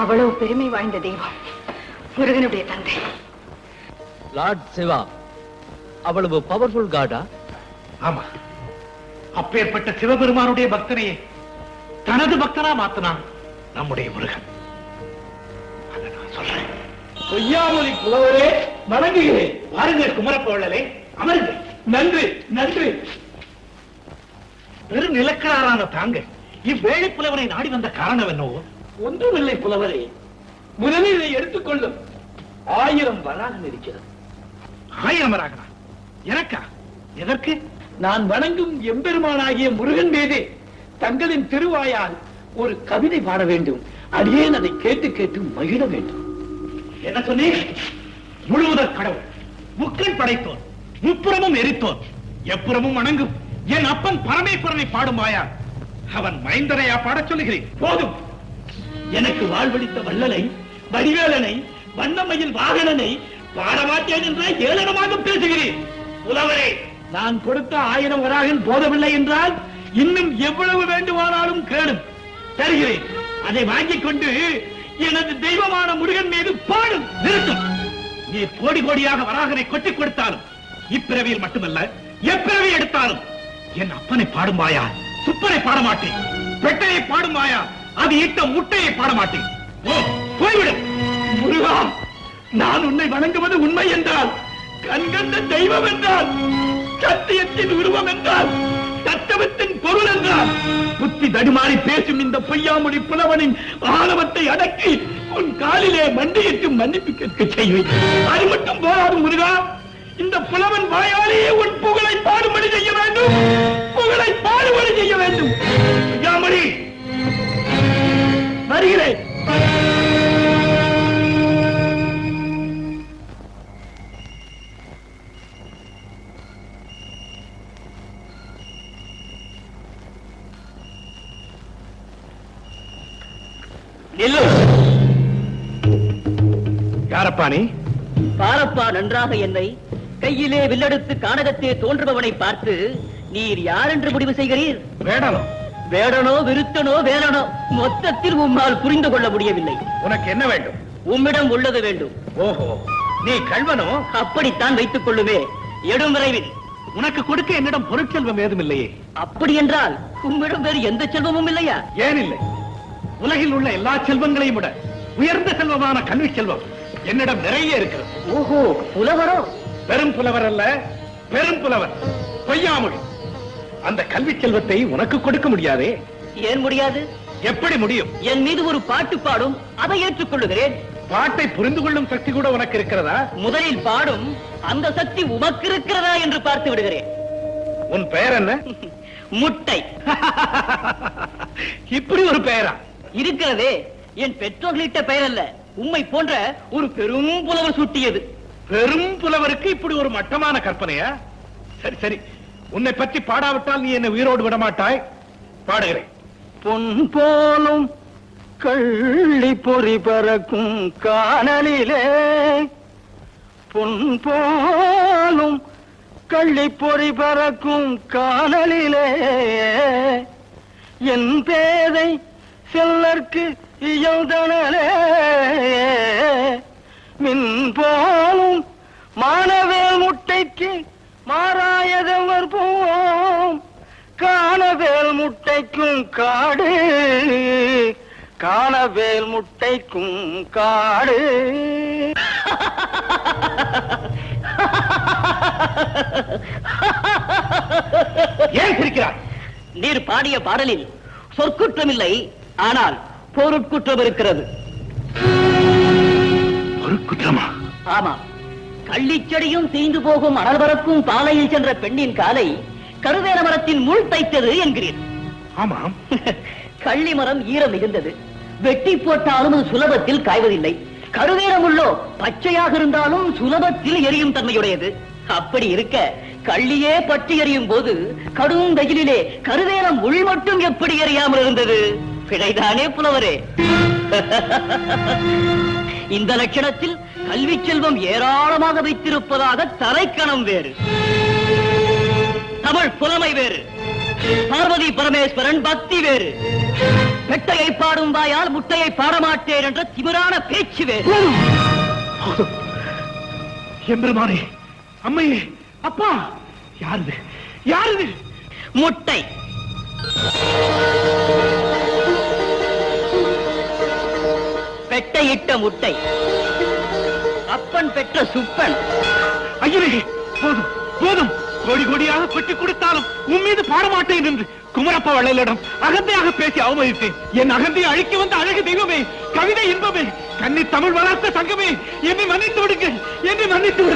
அவ்வளவு பெருமை வாய்ந்த தெய்வம் முருகனுடைய தந்தை லார்ட் சிவா அவ்வளவு பவர்ஃபுல் காடா? ஆமா, அப்பேற்பட்ட சிவபெருமானுடைய பக்தனையே தனது பக்தனா மாத்தினான் நம்முடைய முருகன். அதை நான் சொல்றேன். பொய்யாமொழி புலவரே வணங்குகிறேன். வாருங்கள் குமரப்போழலே, அமருங்கள். நன்றி நன்றி. பெரும் நிலக்கரான தாங்க இவ்வேளை புலவரை நாடி வந்த காரணம் என்னவோ? ஒன்றுமில்லை புலவரே, முதலில் இதை எடுத்துக்கொள்ளும். 1000 வராகன் இருக்கிறது. 1000 வராகனா? எனக்கா? எதற்கு? நான் வணங்கும் எம்பெருமானாகிய முருகன் மீது தங்களின் திருவாயால் ஒரு கவிதை பாட வேண்டும். அடியேன் அதை கேட்டு கேட்டு மகிழ வேண்டும். என்ன சொன்னீர்? முழுவதற் கடவுள், முக்கன் படைத்தோன், முப்புறமும் எரித்தோன், எப்புறமும் வணங்கும் என் அப்பன் பரமேஸ்வரனை பாடுமாயா? அவன் மைந்தரையா பாடச் சொல்லுகிறேன். போதும். எனக்கு வாழ்வளித்த வள்ளலை, வடிவேலனை, வண்ணமயில் வாகனனை பாடமாட்டேன் என்ற ஏளனமாக பேசுகிறேன். புலவரே, நான் கொடுத்த 1000 வராகன் போதவில்லை என்றால் இன்னும் எவ்வளவு வேண்டுமானாலும் கேளும், தருகிறேன். அதை வாங்கிக் கொண்டு எனது தெய்வமான முருகன் மீது பாடும். நிறுத்தும். நீ கோடி கோடியாக வராகனை கொட்டிக் கொடுத்தாலும், இப்பிறவியில் மட்டுமல்ல எப்பிறவி எடுத்தாலும் என் அப்பனை பாடுமாயா? சுப்பனை பாடமாட்டேன். பெட்டையை பாடுமாயா? அது ஈட்ட முட்டையை பாடமாட்டேன். ஓ, போய்விடு. முருகா, நான் உன்னை வணங்குவது உண்மை என்றால், கண்கண்ட தெய்வம் என்றால், சத்தியத்தின் உருவம் என்றால், தத்துவத்தின் பொருள் என்றால், புத்தி தடுமாறி பேசும் இந்த பொய்யாமொழி புலவனின் ஆணவத்தை அடக்கி உன் காலிலே மண்டியிட்டு மன்னிப்பு கேட்க செய்வேன். அது மட்டும் போராடும் முருகா, இந்த புலவன் வாயாலேயே உன் புகழை பாடுபடி செய்ய வேண்டும். புகழை பாடுபடி செய்ய வேண்டும். பொய்யாமொழி, வருகிறேன். யாரப்பா நீ? பாரப்பா நன்றாக என்னை. கையிலே வில்லெடுத்து கானகத்தே தோன்றுபவனை பார்த்து நீர் யார் என்று முடிவு செய்கிறீர்? வேடனோ? வேடனோ விருத்தனோ வேலனோ, மொத்தத்தில் உம்மால் புரிந்து கொள்ள முடியவில்லை. உனக்கு என்ன வேண்டும்? உம்மிடம் உள்ளது வேண்டும். ஓஹோ, நீ கள்வனோ? அப்படித்தான் வைத்துக் கொள்ளுமே. எடும் விரைவில். உனக்கு கொடுக்க என்னிடம் பொருட்செல்வம் ஏதும் இல்லையே. அப்படி என்றால் உம்மிடம் வேறு எந்த செல்வமும் இல்லையா? ஏன் இல்லை? உலகில் உள்ள எல்லா செல்வங்களையும் விட உயர்ந்த செல்வமான கல்வி செல்வம் என்னிடம் நிறைய இருக்கிறது. ஓஹோ, புலவரோ? பெரும் புலவர் அல்ல, பெரும் புலவர். பொய்யாமொழி. அந்த கல்வி செல்வத்தை உனக்கு கொடுக்க முடியாதே. ஏன் முடியாது? எப்படி முடியும்? என் மீது ஒரு பாட்டு பாடும், அதை ஏற்றுக்கொள்ளுகிறேன். பாட்டை புரிந்து கொள்ளும் சக்தி கூட உனக்கு இருக்கிறதா? முதலில் பாடும் அந்த சக்தி உமக்கு இருக்கிறதா என்று பார்த்து விடுகிறேன். உன் பெயர் என்ன? முட்டை. இப்படி ஒரு பெயரா? இருக்கிறதே, என் பெற்றோர்களிட்ட பெயர் அல்ல, உம்மை போன்ற ஒரு பெரும் புலவர் சூட்டியது. பெரும் புலவருக்கு இப்படி ஒரு மட்டமான கற்பனையா? சரி சரி, உன்னை பற்றி பாடாவிட்டால் நீ என்னை உயிரோடு விட மாட்டாய். பாடுகிறேன். பொன் போலும் கள்ளி பொறி பறக்கும் காணலிலே, பொன் போலும் கள்ளி பொறி பறக்கும் காணலிலே, என் பேதை செல்லற்கு இயல்தனலே, மின் போலும் மானவேல் முட்டைக்கு மாறாயதவர் போம், காணவேல் முட்டைக்கும் காடு, காணவேல் முட்டைக்கும் காடு. ஏன் சிரிக்கிறாய்? நீர் பாடிய பாடலில் சொற்குற்றம் இல்லை, ஆனால் பொருட்குற்றம் இருக்கிறது. பொருட்குற்றமா? ஆமா, கள்ளிச்செடியும் தீந்து போகும் அனல் பறக்கும் பாலையில் சென்ற பெண்ணின் காலை கருவேல மரத்தின் முள் தைத்தது என்கிறீர். ஆமாம். கள்ளி மரம் ஈரம் மிகுந்தது, வெட்டி போட்டாலும் அது சுலபத்தில் காய்வதில்லை. கருவேலம் உள்ளோ பச்சையாக இருந்தாலும் சுலபத்தில் எரியும் தன்மையுடையது. அப்படி இருக்க கள்ளியே பற்றி எரியும் போது கடும் வெயிலிலே கருவேலம் உள் மட்டும் எப்படி எரியாமல் இருந்தது? பிழைதானே புலவரே? இந்த லட்சணத்தில் கல்வி செல்வம் ஏராளமாக வைத்திருப்பதாக தலைக்கணம் வேறு, தமிழ் புலமை வேறு, பார்வதி பரமேஸ்வரன் பக்தி வேறு. பெட்டையை பாடும் வாயால் முட்டையை பாடமாட்டேன் என்ற திமிரான பேச்சு வேறு. எம்பெருமானே, அம்மையே, அப்பா, யாருது யாருது? முட்டை. பெட்டையிட்ட முட்டை, அப்பன் பெற்ற சுப்பன். ஐயரே, போதும் போதும், கோடி கோடியாக கொட்டி கொடுத்தாலும் உன் மீது பாடமாட்டேன் என்று குமரப்ப வள்ளலிடம் அகந்தையாக பேசி அவமதித்தேன். என் அகந்தையை அழிக்க வந்த அழகு தெய்வமே, கவிதை இன்பமே, கன்னி தமிழ் வளர்த்த சங்கமே, என்னை மன்னித்து விடுங்கள், என்னை மன்னித்து விடுங்கள்.